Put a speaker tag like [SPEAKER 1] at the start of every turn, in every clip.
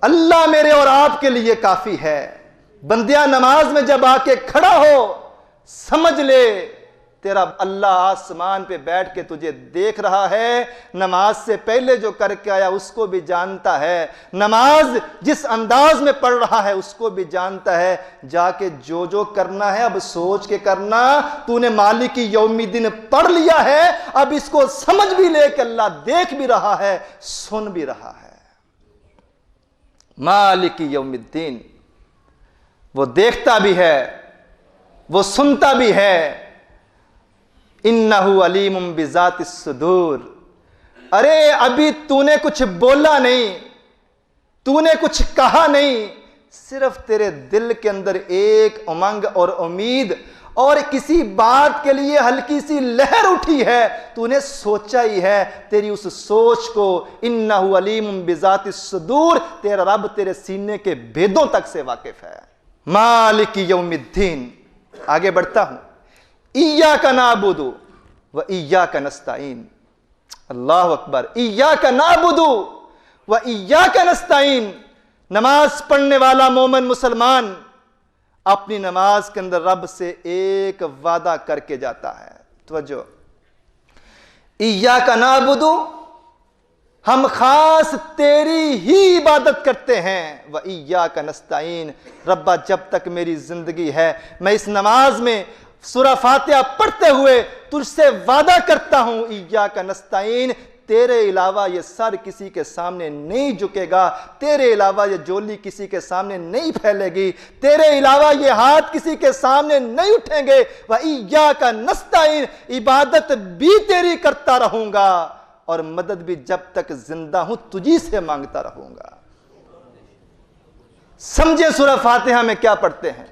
[SPEAKER 1] اللہ میرے اور آپ کے لیے کافی ہے۔ بندیا نماز میں جب آ کے کھڑا ہو سمجھ لے تیرا اللہ آسمان پہ بیٹھ کے تجھے دیکھ رہا ہے، نماز سے پہلے جو کر کے آیا اس کو بھی جانتا ہے، نماز جس انداز میں پڑھ رہا ہے اس کو بھی جانتا ہے۔ جا کے جو کرنا ہے اب سوچ کے کرنا، تو نے مالک یوم الدین پڑھ لیا ہے، اب اس کو سمجھ بھی لے کہ اللہ دیکھ بھی رہا ہے، سن بھی رہا ہے۔ مالک یوم الدین، وہ دیکھتا بھی ہے، وہ سنتا بھی ہے۔ انہو علیم بذات الصدور۔ ارے ابھی تو نے کچھ بولا نہیں، تو نے کچھ کہا نہیں، صرف تیرے دل کے اندر ایک امنگ اور امید اور کسی بات کے لیے ہلکی سی لہر اٹھی ہے، تو نے سوچا ہی ہے، تیری اس سوچ کو انہو علیم بذات الصدور، تیرا رب تیرے سینے کے بھیدوں تک سے واقف ہے۔ مالک یوم الدین۔ آگے بڑھتا ہوں۔ ایاک نعبد و ایاک نستعین۔ اللہ اکبر۔ ایاک نعبد و ایاک نستعین۔ نماز پڑھنے والا مومن مسلمان اپنی نماز کے اندر رب سے ایک وعدہ کر کے جاتا ہے۔ توجہ، ایاک نعبد، ہم خاص تیری ہی عبادت کرتے ہیں، وَإِيَّاكَ نَسْتَعِينُ، ربا جب تک میری زندگی ہے میں اس نماز میں سورہ فاتحہ پڑھتے ہوئے تجھ سے وعدہ کرتا ہوں، ایاک نستعین، تیرے علاوہ یہ سر کسی کے سامنے نہیں جھکے گا، تیرے علاوہ یہ جولی کسی کے سامنے نہیں پھیلے گی، تیرے علاوہ یہ ہاتھ کسی کے سامنے نہیں اٹھیں گے، وَإِيَّاكَ نَسْتَعِينُ، عبادت بھی تیری کرتا رہوں گا اور مدد بھی جب تک زندہ ہوں تجھی سے مانگتا رہوں گا۔ سمجھیں سورہ فاتحہ میں کیا پڑھتے ہیں؟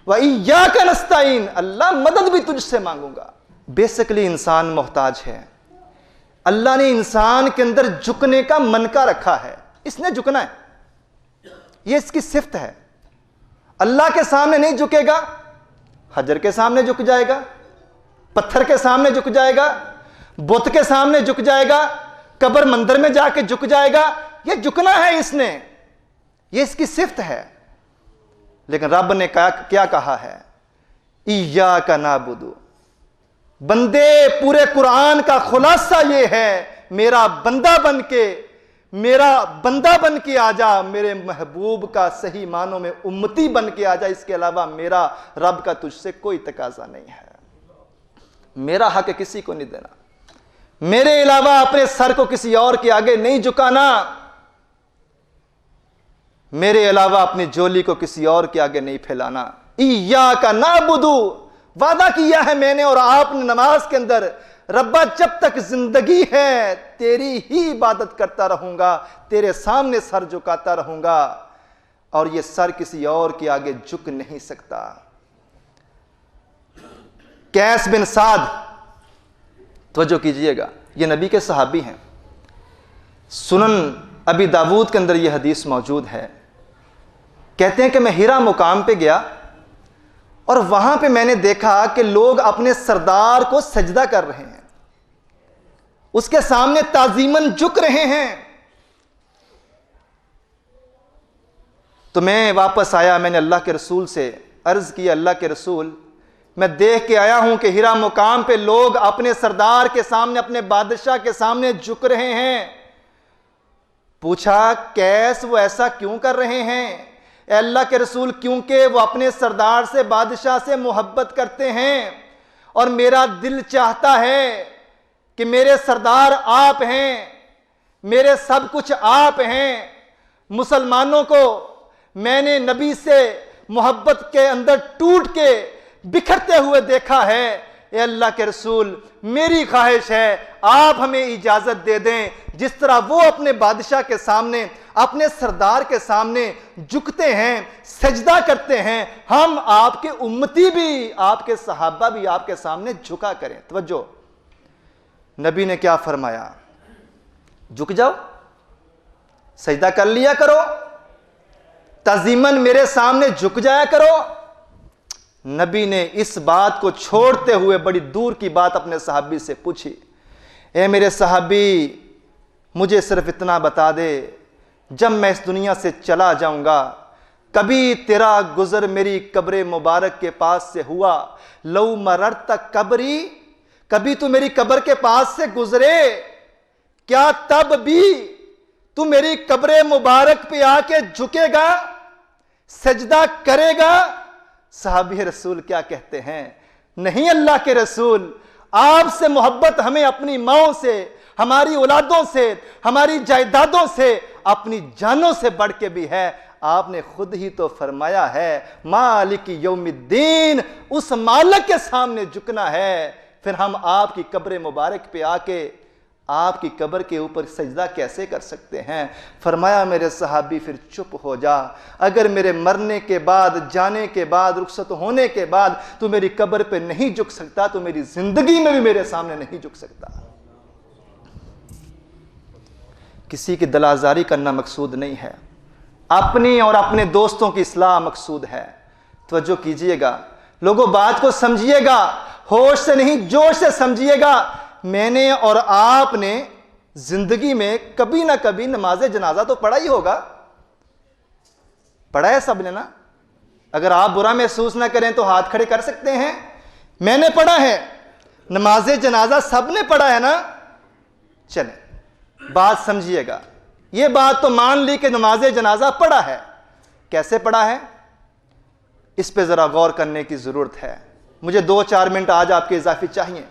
[SPEAKER 1] وَإِيَّاكَ نَسْتَعِينُ، اللہ مدد بھی تجھ سے مانگوں گا۔ بیسیکلی انسان محتاج ہے، اللہ نے انسان کے اندر جھکنے کا منکا رکھا ہے، اس نے جھکنا ہے، یہ اس کی صفت ہے۔ اللہ کے سامنے نہیں جھکے گا، حجر کے سامنے جھک جائے گا، پتھر کے سامنے جھک جائے گا، بت کے سامنے جھک جائے گا، قبر مندر میں جا کے جھک جائے گا، یہ جھکنا ہے اس نے، یہ اس کی صفت ہے۔ لیکن رب نے کیا کہا ہے؟ ایاک نعبد۔ بندے پورے قرآن کا خلاصہ یہ ہے، میرا بندہ بن کے آ جا، میرے محبوب کا صحیح معنوں میں امتی بن کے آ جا، اس کے علاوہ میرا رب کا تجھ سے کوئی تقاضا نہیں ہے، میرا حق کسی کو نہیں دینا، میرے علاوہ اپنے سر کو کسی اور کے آگے نہیں جھکانا، میرے علاوہ اپنی جولی کو کسی اور کے آگے نہیں پھیلانا۔ ایاک نعبد، وعدہ کیا ہے میں نے اور آپ نے نماز کے اندر، ربا جب تک زندگی ہے تیری ہی عبادت کرتا رہوں گا، تیرے سامنے سر جھکاتا رہوں گا، اور یہ سر کسی اور کے آگے جھک نہیں سکتا۔ قیس بن سعد، توجہ کیجئے گا، یہ نبی کے صحابی ہیں، سنن ابی داود کے اندر یہ حدیث موجود ہے۔ کہتے ہیں کہ میں ہیرا مقام پہ گیا اور وہاں پہ میں نے دیکھا کہ لوگ اپنے سردار کو سجدہ کر رہے ہیں، اس کے سامنے تعظیماً جھک رہے ہیں۔ تو میں واپس آیا، میں نے اللہ کے رسول سے عرض کیا، اللہ کے رسول، میں دیکھ کے آیا ہوں کہ ہیرا مقام پہ لوگ اپنے سردار کے سامنے، اپنے بادشاہ کے سامنے جھک رہے ہیں۔ پوچھا قیس وہ ایسا کیوں کر رہے ہیں؟ اے اللہ کے رسول، کیونکہ وہ اپنے سردار سے، بادشاہ سے محبت کرتے ہیں، اور میرا دل چاہتا ہے کہ میرے سردار آپ ہیں، میرے سب کچھ آپ ہیں۔ مسلمانوں کو میں نے نبی سے محبت کے اندر ٹوٹ کے بکھرتے ہوئے دیکھا ہے۔ اے اللہ کے رسول، میری خواہش ہے آپ ہمیں اجازت دے دیں، جس طرح وہ اپنے بادشاہ کے سامنے، اپنے سردار کے سامنے جھکتے ہیں، سجدہ کرتے ہیں، ہم آپ کے امتی بھی، آپ کے صحابہ بھی آپ کے سامنے جھکا کریں۔ توجہ، نبی نے کیا فرمایا؟ جھک جاؤ، سجدہ کر لیا کرو، تعظیماً میرے سامنے جھک جایا کرو۔ نبی نے اس بات کو چھوڑتے ہوئے بڑی دور کی بات اپنے صحابی سے پوچھی، اے میرے صحابی، مجھے صرف اتنا بتا دے جب میں اس دنیا سے چلا جاؤں گا کبھی تیرا گزر میری قبر مبارک کے پاس سے ہوا، لو مررت قبری، کبھی تو میری قبر کے پاس سے گزرے، کیا تب بھی تو میری قبر مبارک پہ آ کے جھکے گا، سجدہ کرے گا؟ صحابی رسول کیا کہتے ہیں؟ نہیں اللہ کے رسول، آپ سے محبت ہمیں اپنی ماؤں سے، ہماری اولادوں سے، ہماری جائیدادوں سے، اپنی جانوں سے بڑھ کے بھی ہے۔ آپ نے خود ہی تو فرمایا ہے مالک یوم الدین، اس مالک کے سامنے جھکنا ہے، پھر ہم آپ کی قبر مبارک پہ آ کے آپ کی قبر کے اوپر سجدہ کیسے کر سکتے ہیں؟ فرمایا میرے صحابی پھر چپ ہو جا، اگر میرے مرنے کے بعد، جانے کے بعد، رخصت ہونے کے بعد تو میری قبر پہ نہیں جھک سکتا تو میری زندگی میں بھی میرے سامنے نہیں جھک سکتا۔ کسی کی دلازاری کرنا مقصود نہیں ہے، اپنی اور اپنے دوستوں کی اصلاح مقصود ہے۔ توجہ کیجئے گا لوگوں، بات کو سمجھیے گا، ہوش سے نہیں جوش سے سمجھیے گا۔ میں نے اور آپ نے زندگی میں کبھی نہ کبھی نماز جنازہ تو پڑھا ہی ہوگا، پڑھا ہے سب نے نا؟ اگر آپ برا محسوس نہ کریں تو ہاتھ کھڑے کر سکتے ہیں۔ میں نے پڑھا ہے، نماز جنازہ سب نے پڑھا ہے نا؟ چلیں بات سمجھیے گا، یہ بات تو مان لی کہ نماز جنازہ پڑھا ہے، کیسے پڑھا ہے اس پہ ذرا غور کرنے کی ضرورت ہے۔ مجھے 2-4 منٹ آج آپ کے اضافی چاہیے۔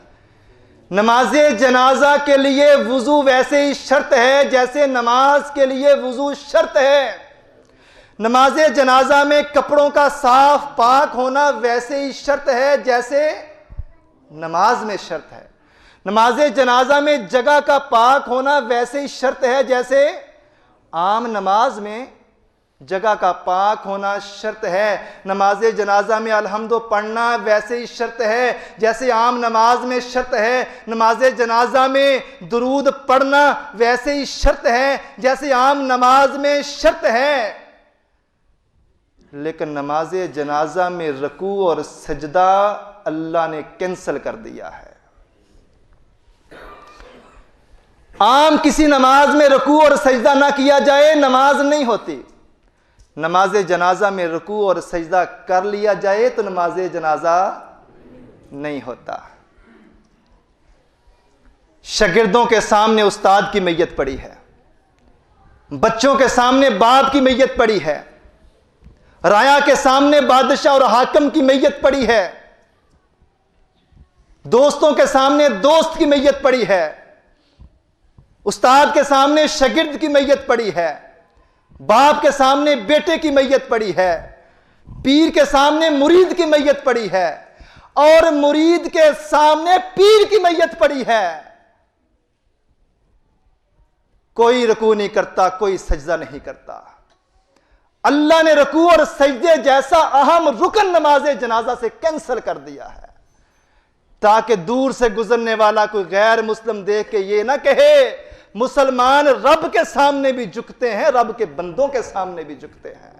[SPEAKER 1] نماز جنازہ کے لیے وضو ویسے ہی شرط ہے جیسے نماز کے لیے وضو شرط ہے۔ نماز جنازہ میں کپڑوں کا صاف پاک ہونا ویسے ہی شرط ہے جیسے نماز میں شرط ہے۔ نماز جنازہ میں جگہ کا پاک ہونا ویسے ہی شرط ہے جیسے عام نماز میں جگہ کا پاک ہونا شرط ہے۔ نماز جنازہ میں الحمد پڑھنا ویسے ہی شرط ہے جیسے عام نماز میں شرط ہے۔ نماز جنازہ میں درود پڑھنا ویسے ہی شرط ہے جیسے عام نماز میں شرط ہے۔ لیکن نماز جنازہ میں رکوع اور سجدہ اللہ نے کینسل کر دیا ہے۔ عام کسی نماز میں رکوع اور سجدہ نہ کیا جائے نماز نہیں ہوتی، نماز جنازہ میں رکوع اور سجدہ کر لیا جائے تو نماز جنازہ نہیں ہوتا۔ شاگردوں کے سامنے استاد کی میت پڑی ہے، بچوں کے سامنے باپ کی میت پڑی ہے، رایا کے سامنے بادشاہ اور حاکم کی میت پڑی ہے، دوستوں کے سامنے دوست کی میت پڑی ہے، استاد کے سامنے شاگرد کی میت پڑی ہے، باپ کے سامنے بیٹے کی میت پڑی ہے، پیر کے سامنے مرید کی میت پڑی ہے، اور مرید کے سامنے پیر کی میت پڑی ہے۔ کوئی رکوع نہیں کرتا، کوئی سجدہ نہیں کرتا۔ اللہ نے رکوع اور سجدے جیسا اہم رکن نماز جنازہ سے کینسل کر دیا ہے، تاکہ دور سے گزرنے والا کوئی غیر مسلم دیکھ کے یہ نہ کہے مسلمان رب کے سامنے بھی جھکتے ہیں، رب کے بندوں کے سامنے بھی جھکتے ہیں۔